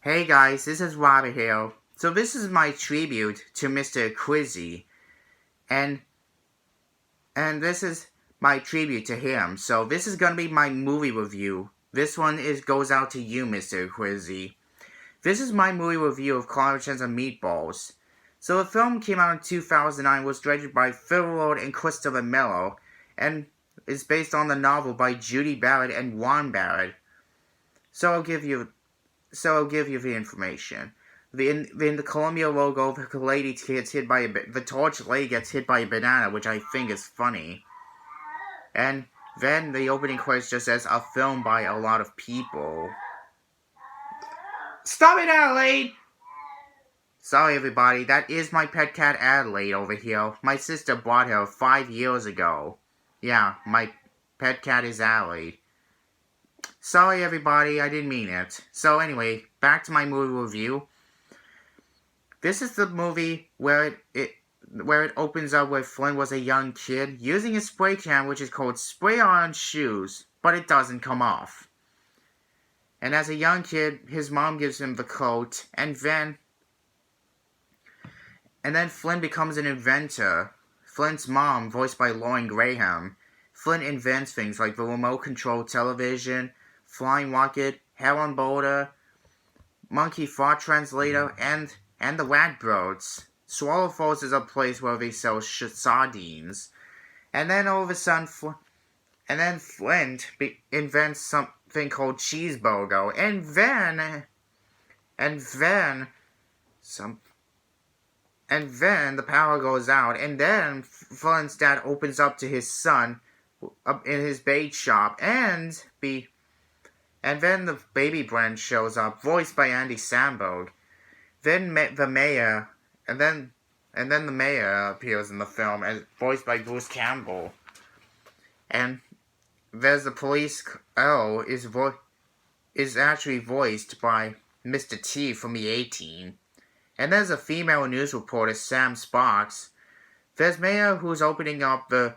Hey guys, this is Robert here. So this is my tribute to MrAcrizzy, and and this is my tribute to him. So this is gonna be my movie review. This one goes out to you, MrAcrizzy. This is my movie review of Clarence and Meatballs. So the film came out in 2009, was directed by Phil Lord and Christopher Miller, and is based on the novel by Judy Barrett and Juan Barrett. So I'll give you the information. In the Columbia logo, the lady gets hit by the torch lady gets hit by a banana, which I think is funny. And then the opening credits just says a film by a lot of people. Stop it, Adelaide! Sorry, everybody. That is my pet cat Adelaide over here. My sister bought her 5 years ago. Yeah, my pet cat is Adelaide. Sorry, everybody, I didn't mean it. So anyway, back to my movie review. This is the movie where it opens up where Flynn was a young kid using a spray can which is called Spray On Shoes, but it doesn't come off. And as a young kid, his mom gives him the coat, and then Flynn becomes an inventor. Flynn's mom, voiced by Lauren Graham. Flynn invents things like the remote-controlled television, flying rocket, Heron boulder, monkey thought translator, and the Ratbirds. Swallow Falls is a place where they sell sardines. And then all of a sudden, Flint invents something called cheeseburger. And then the power goes out. And then Flint's dad opens up to his son up in his bait shop. And then the baby Brent shows up, voiced by Andy Samberg. Then the mayor appears in the film, as voiced by Bruce Campbell. And there's the police. Is actually voiced by Mr. T from the A-Team. And there's a female news reporter, Sam Sparks. There's Mayor who's opening up the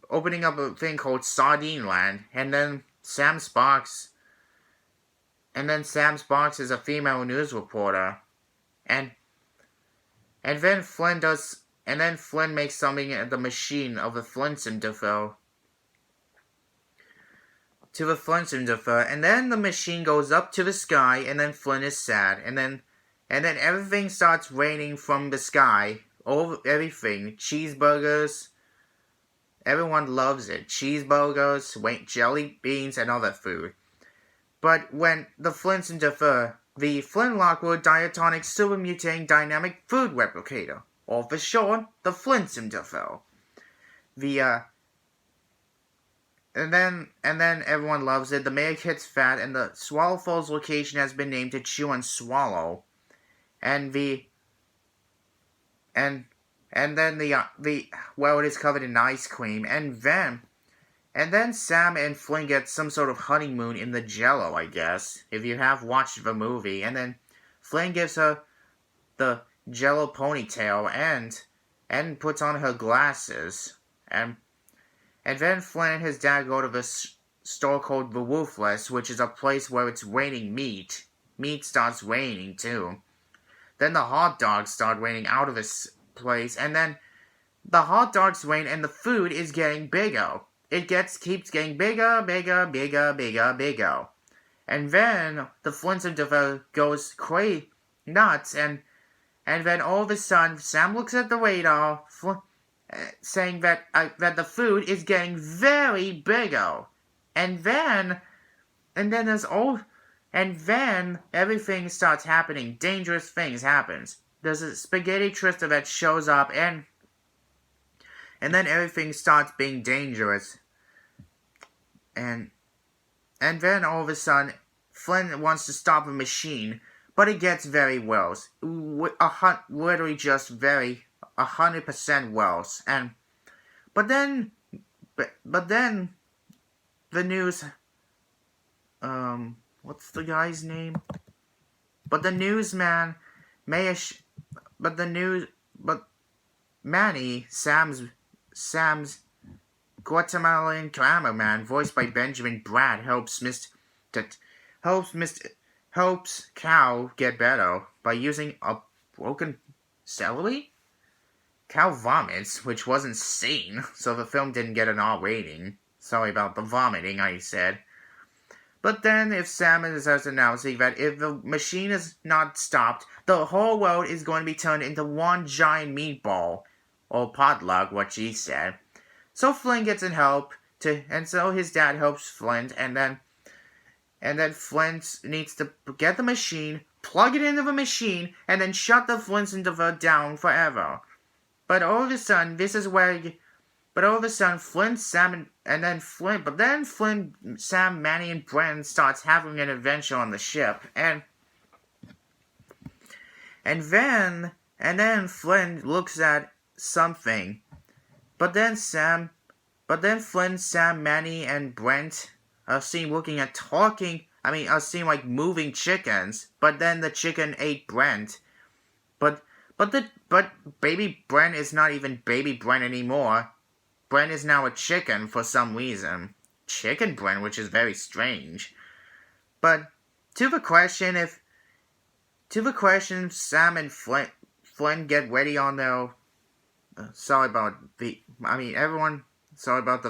opening up a thing called Sardine Land, and then Sam Sparks is a female news reporter, and then Flynn makes something at the machine of the Flintstone to the Flintstone, and then the machine goes up to the sky, and then Flynn is sad, and then everything starts raining from the sky, everything, cheeseburgers. Everyone loves it. Cheeseburgers, jelly beans, and other food. But when the Flintstone the Flint Lockwood Diatonic Super Mutating Dynamic Food Replicator, or for short, the Flintstone. And then everyone loves it. The mayor gets fat, and the Swallow Falls location has been named to Chew and Swallow. And then it is covered in ice cream, and then Sam and Flynn get some sort of honeymoon in the Jello, I guess, if you have watched the movie. And then Flynn gives her the Jello ponytail and puts on her glasses. And then Flynn and his dad go to this store called The Ruthless, which is a place where it's raining meat. Meat starts raining too. Then the hot dogs start raining out of this place, and then the hot dogs rain, and the food is getting bigger. It keeps getting bigger. And then the Flintstone goes crazy nuts, and then all of a sudden, Sam looks at the radar, saying that the food is getting very bigger. And then everything starts happening. Dangerous things happens. There's a spaghetti twister that shows up, and then everything starts being dangerous. And then all of a sudden, Flynn wants to stop a machine, but it gets very worse. Literally just 100% worse. But then the news, what's the guy's name? But the newsman, Manny, Sam's Guatemalan cameraman, voiced by Benjamin Bratt, helps that helps cow get better by using a broken celery. Cow vomits, which wasn't seen, so the film didn't get an R rating. Sorry about the vomiting, I said. But then, if Sam is announcing that if the machine is not stopped, the whole world is going to be turned into one giant meatball. Or potluck, what she said. So Flint gets in help, and so his dad helps Flint, and then Flint needs to get the machine, plug it into the machine, and then shut the Flint's down forever. But all of a sudden, Flint, Sam, Flint, Sam, Manny, and Brent starts having an adventure on the ship, and then Flint looks at something, but then Flint, Sam, Manny, and Brent are seen looking at are seen like moving chickens, but then the chicken ate Brent, but baby Brent is not even baby Brent anymore. Brent is now a chicken for some reason. Chicken Brent, which is very strange. But to the question, Sam and Flint get ready on their. Sorry about the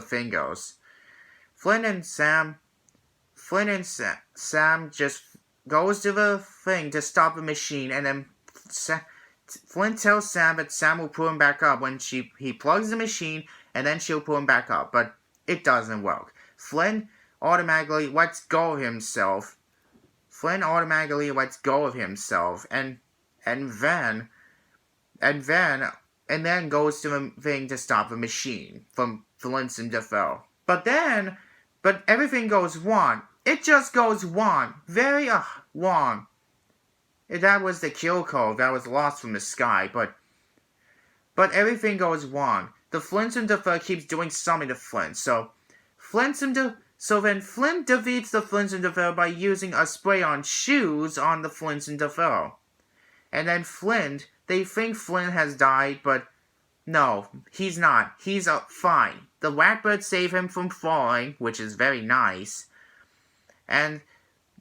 fingers. Flint and Sam just goes to the thing to stop the machine, and then Flint tells Sam that Sam will put him back up when he plugs the machine, and then she'll put him back up. But it doesn't work. Flint automatically lets go of himself. And then goes to the thing to stop the machine from Flint and Defoe. But everything goes wrong. It just goes wrong. Very wrong. That was the kill code that was lost from the sky, but everything goes wrong. The Flint and Defoe keeps doing something to Flint, so then Flint defeats the Flint and Defoe by using a spray-on shoes on the Flint and Defoe. And then they think Flint has died, but no, he's not. He's fine. The Ratbirds save him from falling, which is very nice. And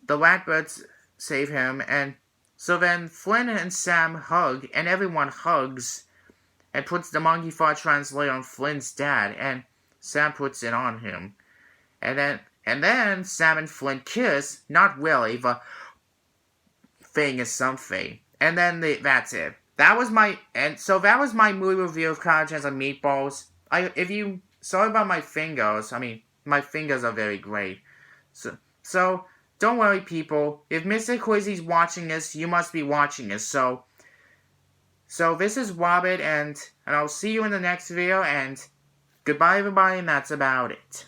the Ratbirds save him, and so then Flint and Sam hug, and everyone hugs, and puts the monkey fart translator on Flint's dad, and Sam puts it on him. And then Sam and Flint kiss, not really, the thing is something. And then that's it. That was my movie review of College and Meatballs. Sorry about my fingers. My fingers are very great. So don't worry, people. If MrAcrizzy's watching this, you must be watching this. So this is Robert, and I'll see you in the next video, and goodbye, everybody, and that's about it.